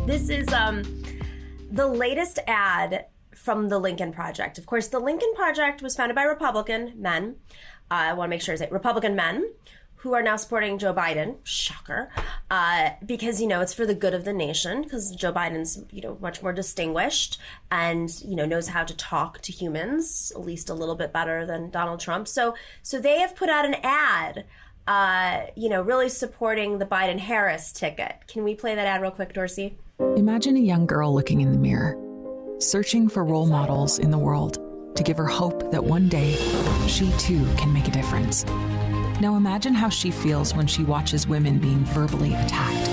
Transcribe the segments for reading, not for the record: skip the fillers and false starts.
This is the latest ad from the Lincoln Project. Of course, the Lincoln Project was founded by Republican men. I want to make sure it's Republican men who are now supporting Joe Biden. Shocker. Because, it's for the good of the nation, because Joe Biden's, much more distinguished and, knows how to talk to humans, at least a little bit better than Donald Trump. So they have put out an ad, really supporting the Biden-Harris ticket. Can we play that ad real quick, Dorsey? Imagine a young girl looking in the mirror, searching for role models in the world to give her hope that one day she too can make a difference. Now imagine how she feels when she watches women being verbally attacked.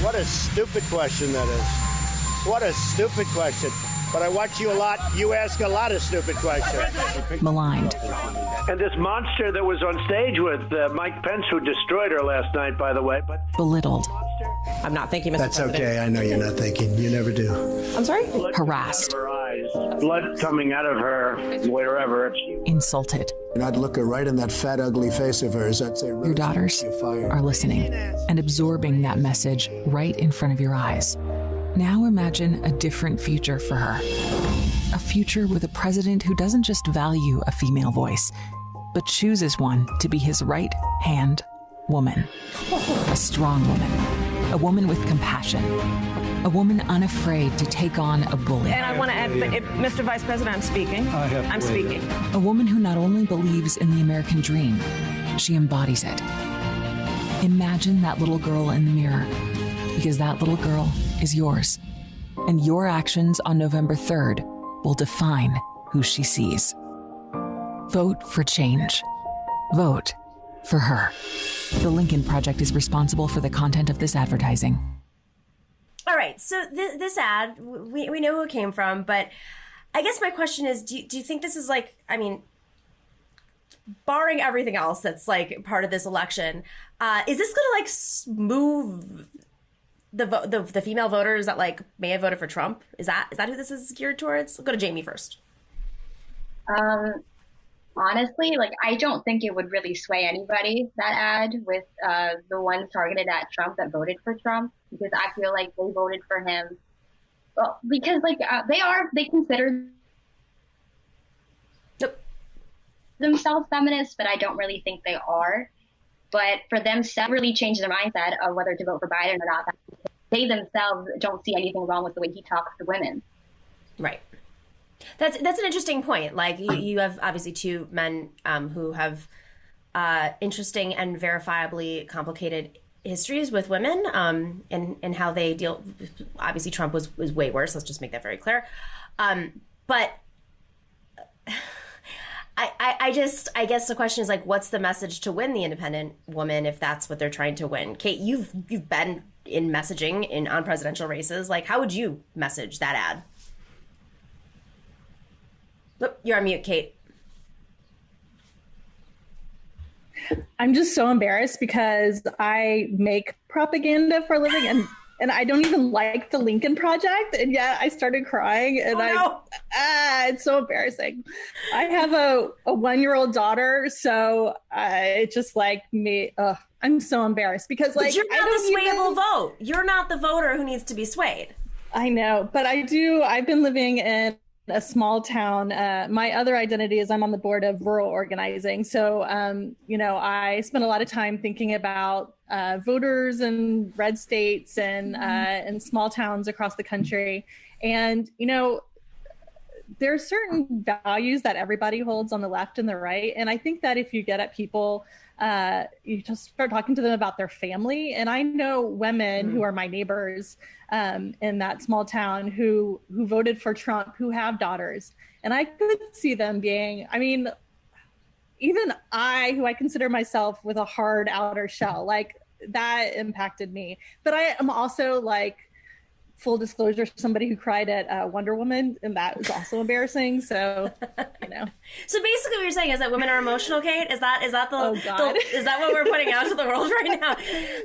What a stupid question that is. What a stupid question. But I watch you a lot. You ask a lot of stupid questions. Maligned. And this monster that was on stage with Mike Pence, who destroyed her last night, by the way. But belittled. I'm not thinking, Mr. That's President. okay. I know you're not thinking. You never do. I'm sorry? Harassed. Blood coming out of her, wherever. Insulted. And I'd look her right in that fat, ugly face of hers. I'd say, your daughters are listening and absorbing that message right in front of your eyes. Now imagine a different future for her. A future with a president who doesn't just value a female voice, but chooses one to be his right-hand woman. A strong woman. A woman with compassion. A woman unafraid to take on a bully. And I want to add, Mr. Vice President, I'm speaking. I'm speaking. A woman who not only believes in the American dream, she embodies it. Imagine that little girl in the mirror, because that little girl is yours. And your actions on November 3rd will define who she sees. Vote for change. Vote for her. The Lincoln Project is responsible for the content of this advertising. All right, so this ad, we know who it came from, but I guess my question is, do you think this is barring everything else that's part of this election, is this going to move the female voters that may have voted for Trump? Is that who this is geared towards? I'll go to Jamie first. Honestly, I don't think it would really sway anybody, that ad, with the ones targeted at Trump that voted for Trump, because I feel like they voted for him. Well, because they consider themselves feminists, but I don't really think they are. But for them to really change their mindset of whether to vote for Biden or not, they themselves don't see anything wrong with the way he talks to women. Right. That's an interesting point. You have obviously two men who have interesting and verifiably complicated histories with women and how they deal. Obviously, Trump was way worse. Let's just make that very clear. But I guess the question is what's the message to win the independent woman if that's what they're trying to win? Kate, you've been in messaging on presidential races. How would you message that ad? Look, you're on mute, Kate. I'm just so embarrassed because I make propaganda for a living and I don't even like the Lincoln Project. And yet I started crying and it's so embarrassing. I have a 1-year-old daughter. So it's just me. I'm so embarrassed because but you're not the swayable vote. You're not the voter who needs to be swayed. I know, but I've been living in a small town. My other identity is I'm on the board of rural organizing. So, I spend a lot of time thinking about voters in red states and in small towns across the country. And, there are certain values that everybody holds on the left and the right. And I think that if you get at people, you just start talking to them about their family. And I know women who are my neighbors in that small town who voted for Trump, who have daughters. And I could see them being, even I, who I consider myself with a hard outer shell, that impacted me. But I am also full disclosure, somebody who cried at Wonder Woman, and that was also embarrassing. So, So basically, what you're saying is that women are emotional, Kate. Is that is that what we're putting out to the world right now?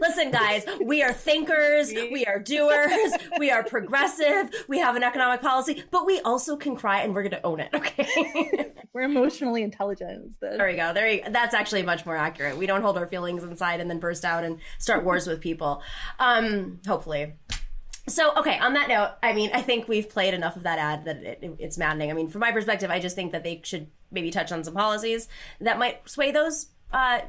Listen, guys, we are thinkers, we are doers, we are progressive, we have an economic policy, but we also can cry, and we're going to own it. Okay, we're emotionally intelligent. There we go. That's actually much more accurate. We don't hold our feelings inside and then burst out and start wars with people. Hopefully. So, okay, on that note, I mean, I think we've played enough of that ad that it's maddening. I mean, from my perspective, I just think that they should maybe touch on some policies that might sway those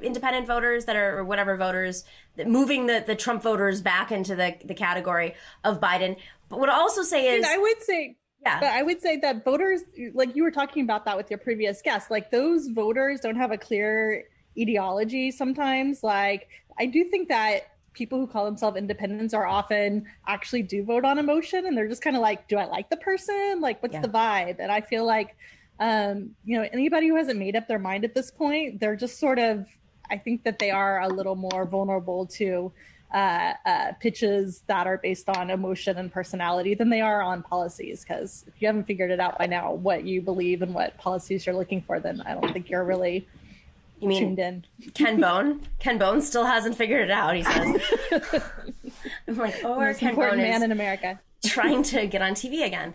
independent voters that are, or whatever voters, moving the Trump voters back into the category of Biden. But what I'll also say is... I would say... Yeah. But I would say that voters, like you were talking about that with your previous guest, like those voters don't have a clear ideology sometimes. Like, I do think that people who call themselves independents are often actually do vote on emotion, and they're just kind of like, do I like the person? Like, what's the vibe? And I feel like, anybody who hasn't made up their mind at this point, they're just sort of, I think that they are a little more vulnerable to pitches that are based on emotion and personality than they are on policies. Because if you haven't figured it out by now what you believe and what policies you're looking for, then I don't think you're really tuned in. Ken Bone still hasn't figured it out, he says. I'm like, oh, our Ken Bone man in America trying to get on TV again.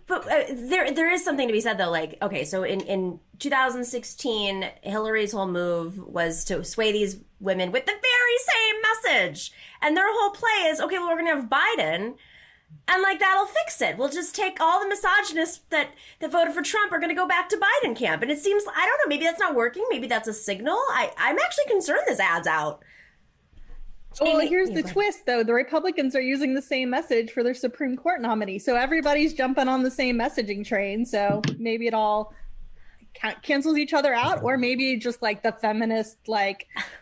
But there is something to be said, though. Like, okay, so in 2016, Hillary's whole move was to sway these women with the very same message. And their whole play is, okay, well, we're going to have Biden, and like that'll fix it. We'll just take all the misogynists that voted for Trump are going to go back to Biden camp. And it seems, I don't know, maybe that's not working. Maybe that's a signal. I'm actually concerned this ad's out. Well, here's the twist, though. The Republicans are using the same message for their Supreme Court nominee. So everybody's jumping on the same messaging train. So maybe it all cancels each other out, or maybe just like the feminist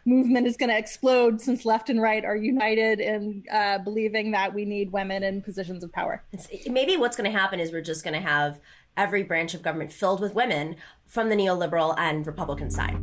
movement is going to explode since left and right are united in believing that we need women in positions of power. Maybe what's going to happen is we're just going to have every branch of government filled with women from the neoliberal and Republican side.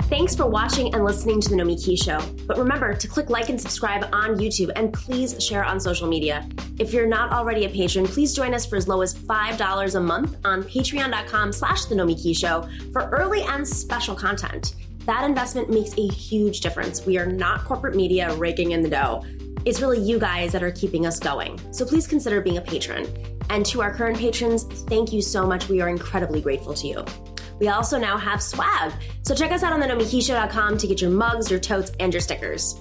Thanks for watching and listening to The Nomiki Show. But remember to click like and subscribe on YouTube, and please share on social media. If you're not already a patron, please join us for as low as $5 a month on patreon.com/The Nomiki Show for early and special content. That investment makes a huge difference. We are not corporate media raking in the dough. It's really you guys that are keeping us going. So please consider being a patron. And to our current patrons, thank you so much. We are incredibly grateful to you. We also now have swag. So check us out on thenomikishow.com to get your mugs, your totes, and your stickers.